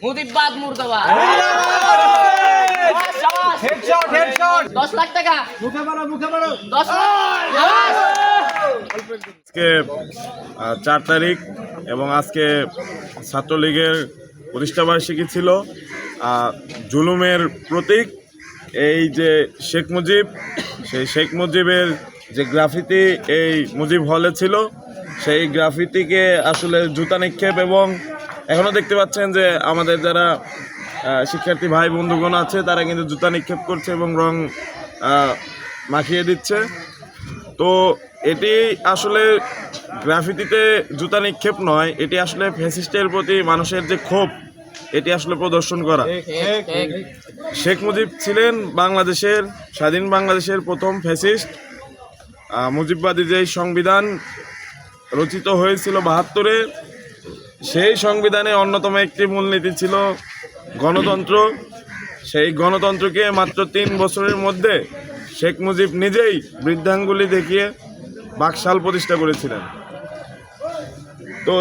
মুজিববাদ মুর্দাবাদ। Headshot headshot 10 lakh টাকা মুখে মারো মুখে মারো 10 লাখ। আজকে 4 তারিখ এবং আজকে ছাত্রলীগের প্রতিষ্ঠাবার্ষিকী ছিল। জুলুমের প্রতীক এই যে শেখ মুজিব, সেই শেখ মুজিবের যে গ্রাফিতি এই মুজিব হলে ছিল, সেই গ্রাফিতিকে আসলে জুতা নিক্ষেপ এবং এখনও দেখতে পাচ্ছেন যে আমাদের যারা শিক্ষার্থী ভাই বন্ধুগণ আছে তারা কিন্তু জুতা নিক্ষেপ করছে এবং রং মাখিয়ে দিচ্ছে। তো এটি আসলে গ্রাফিতিতে জুতা নিক্ষেপ নয়, এটি আসলে ফ্যাসিস্টের প্রতি মানুষের যে ক্ষোভ এটি আসলে প্রদর্শন করা। শেখ মুজিব ছিলেন বাংলাদেশের স্বাধীন বাংলাদেশের প্রথম ফ্যাসিস্ট। মুজিববাদী যেই সংবিধান রচিত হয়েছিল 72-এ, সেই সংবিধানে অন্যতম একটি মূলনীতি ছিল গণতন্ত্র। সেই গণতন্ত্রকে মাত্র 3 বছরের মধ্যে শেখ মুজিব নিজেই বৃদ্ধাঙ্গুলি দেখিয়ে বাকশাল প্রতিষ্ঠা করেছিলেন। তো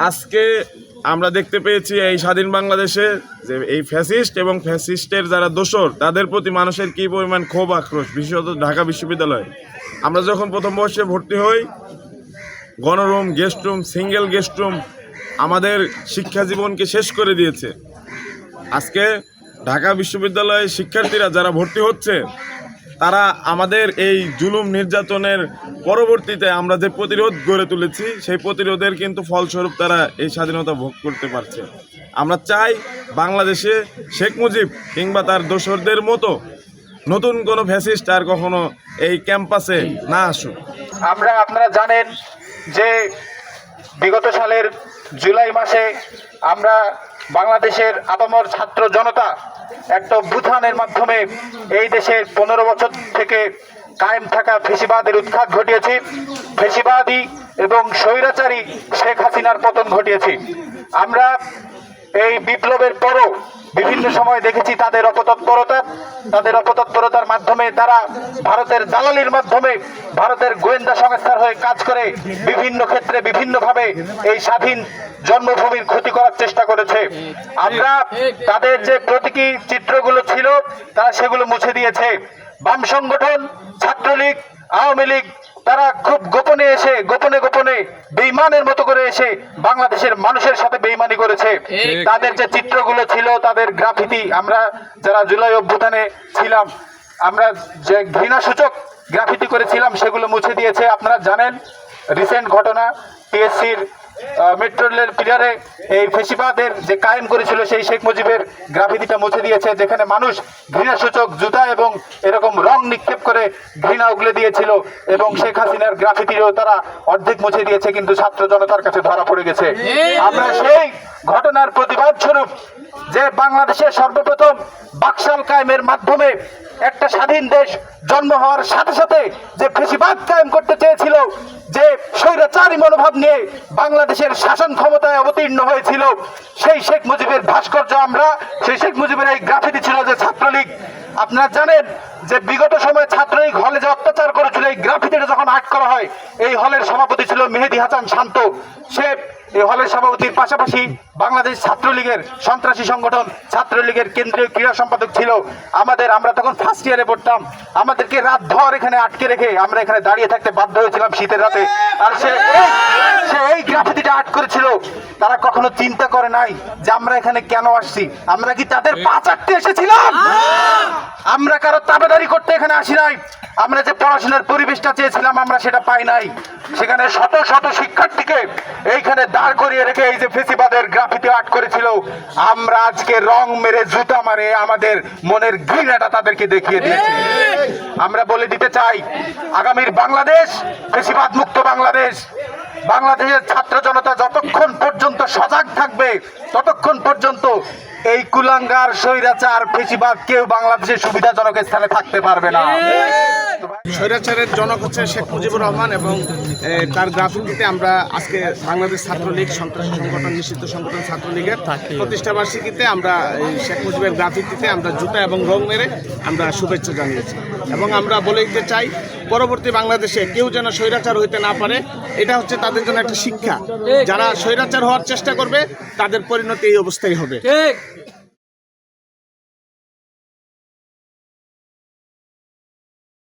আজকে আমরা দেখতে পেয়েছি এই স্বাধীন বাংলাদেশে যে এই ফ্যাসিস্ট এবং ফ্যাসিস্টের যারা দোসর তাদের প্রতি মানুষের কী পরিমাণ ক্ষোভ আক্রোশ। বিশেষত ঢাকা বিশ্ববিদ্যালয় আমরা যখন প্রথম বর্ষে ভর্তি হই, গণরুম, guest room, single guest room আমাদের শিক্ষা জীবনকে শেষ করে দিয়েছে। আজকে ঢাকা বিশ্ববিদ্যালয়ের শিক্ষার্থীরা যারা ভর্তি হচ্ছে তারা আমাদের এই জুলুম নির্যাতনের পরবর্তীতে আমরা যে প্রতিরোধ গড়ে তুলেছি সেই প্রতিরোধের কিন্তু ফলস্বরূপ তারা এই স্বাধীনতা ভোগ করতে পারছে। আমরা চাই বাংলাদেশে শেখ মুজিব কিংবা তার দোসরদের মতো নতুন কোনো ফ্যাসিস্ট আর কখনো এই ক্যাম্পাসে না আসুক। আপনারা জানেন যে বিগত সালের জুলাই মাসে আমরা বাংলাদেশের আপামর ছাত্র জনতা একটা অভ্যুত্থানের মাধ্যমে এই দেশের 15 বছর থেকে কায়েম থাকা ফেসিবাদের উৎখাত ঘটিয়েছি। ফেসিবাদী এবং স্বৈরাচারী শেখ হাসিনার পতন ঘটিয়েছি। আমরা এই বিপ্লবের পরও বিভিন্ন সময় দেখেছি তাদের অপতৎপরতার মাধ্যমে তারা ভারতের দালালির মাধ্যমে ভারতের গোয়েন্দা সংস্থার হয়ে কাজ করে বিভিন্ন ক্ষেত্রে বিভিন্নভাবে এই স্বাধীন জন্মভূমির ক্ষতি করার চেষ্টা করেছে। আমরা তাদের যে প্রতীকী চিত্রগুলো ছিল তারা সেগুলো মুছে দিয়েছে। বাম সংগঠন ছাত্রলীগ, আওয়ামী লীগ তারা খুব গোপনে বেঈমানের মতো করে এসে বাংলাদেশের মানুষের সাথে বেঈমানি করেছে। তাদের যে চিত্রগুলো ছিল, তাদের গ্রাফিতি, আমরা যারা জুলাই অভ্যুত্থানে ছিলাম আমরা যে ঘৃণাসূচক গ্রাফিতি করেছিলাম সেগুলো মুছে দিয়েছে। আপনারা জানেন রিসেন্ট ঘটনা, টিএসসির মেট্রো রেলের পিলারে এই ফেসিবাদের যে কায়েম করেছিল সেই শেখ মুজিবের গ্রাফিতিটা মুছে দিয়েছে, যেখানে মানুষ ঘৃণাসূচক জুতা এবং এরকম রং নিক্ষেপ করে ঘৃণা উগলে দিয়েছিল এবং শেখ হাসিনার গ্রাফিতিও তারা অর্ধেক মুছে দিয়েছে, কিন্তু ছাত্র জনতার কাছে ধরা পড়ে গেছে। আমরা সেই ঘটনার প্রতিবাদ স্বরূপ যে বাংলাদেশের সর্বপ্রথম বাকশাল কায়েমের মাধ্যমে একটা স্বাধীন দেশ জন্ম হওয়ার সাথে সাথে যে ফেসিবাদ কায়েম করতে চেয়েছিল, যে স্বৈরাচারী মনোভাব নিয়ে বাংলাদেশের শাসন ক্ষমতায় অবতীর্ণ হয়েছিল, সেই শেখ মুজিবের ভাস্কর্য আমরা, সেই শেখ মুজিবের এই গ্রাফিতি ছিল যে ছাত্রলীগ। আপনারা জানেন যে বিগত সময়ে ছাত্রলীগ হলে যে অত্যাচার করেছিল, এই গ্রাফিতিটা যখন আর্ট করা হয়, এই হলের সভাপতি ছিল মেহেদি হাসান শান্ত। সে এই হলের সভাপতির পাশাপাশি বাংলাদেশ ছাত্রলীগের সন্ত্রাসী সংগঠন ছাত্রলীগের কেন্দ্রীয় ক্রীড়া সম্পাদক ছিল। আমরা তখন ফার্স্ট ইয়ারে পড়তাম, আমাদেরকে রাত ভর এখানে আটকে রেখে আমরা এখানে দাঁড়িয়ে থাকতে বাধ্য হয়েছিলাম শীতের রাতে। আর সে এই গ্রাফিতিটা আর্ট করেছিল। তারা কখনো চিন্তা করে নাই যে আমরা এখানে কেন আসছি। আমরা কি তাদের পা চাটতে এসেছিলাম? আমরা কারো তাবেদারি করতে এখানে আসি নাই। আমরা যে পড়াশোনার পরিবেশটা চেয়েছিলাম আমরা সেটা পাই নাই। সেখানে শত শত শিক্ষার্থীকে এইখানে দাঁড় করিয়ে রেখে এই যে ফেসিবাদের গ্রাফিতি আর্ট করেছিল, আমরা আজকে রং মেরে জুতা মারে আমাদের মনের ঘৃণাটা তাদেরকে দেখিয়ে দিয়েছি। আমরা বলে দিতে চাই, আগামীর বাংলাদেশ ফেসিবাদ মুক্ত বাংলাদেশ। বাংলাদেশের ছাত্র জনতা যতক্ষণ পর্যন্ত সজাগ থাকবে ততক্ষণ পর্যন্ত এই কুলাঙ্গার স্বৈরাচার ফেসিবাদ কেউ বাংলাদেশের সুবিধাজনক স্থানে থাকতে পারবে না। স্বৈরাচারের জনক হচ্ছে শেখ মুজিবুর রহমান এবং তার গ্রাফিতিতে আমরা আজকে বাংলাদেশ ছাত্রলীগ সন্ত্রাসী সংগঠন নিষিদ্ধ সংগঠন ছাত্রলীগের প্রতিষ্ঠা বার্ষিকীতে আমরা এই শেখ মুজিবের গ্রাফিতিতে আমরা জুতা এবং রং মেরে আমরা শুভেচ্ছা জানিয়েছি এবং আমরা বলে দিতে চাই পরবর্তী বাংলাদেশে কেউ যেন স্বৈরাচার হইতে না পারে। এটা হচ্ছে তাদের জন্য একটা শিক্ষা। যারা স্বৈরাচার হওয়ার চেষ্টা করবে তাদের পরিণতি এই অবস্থায় হবে।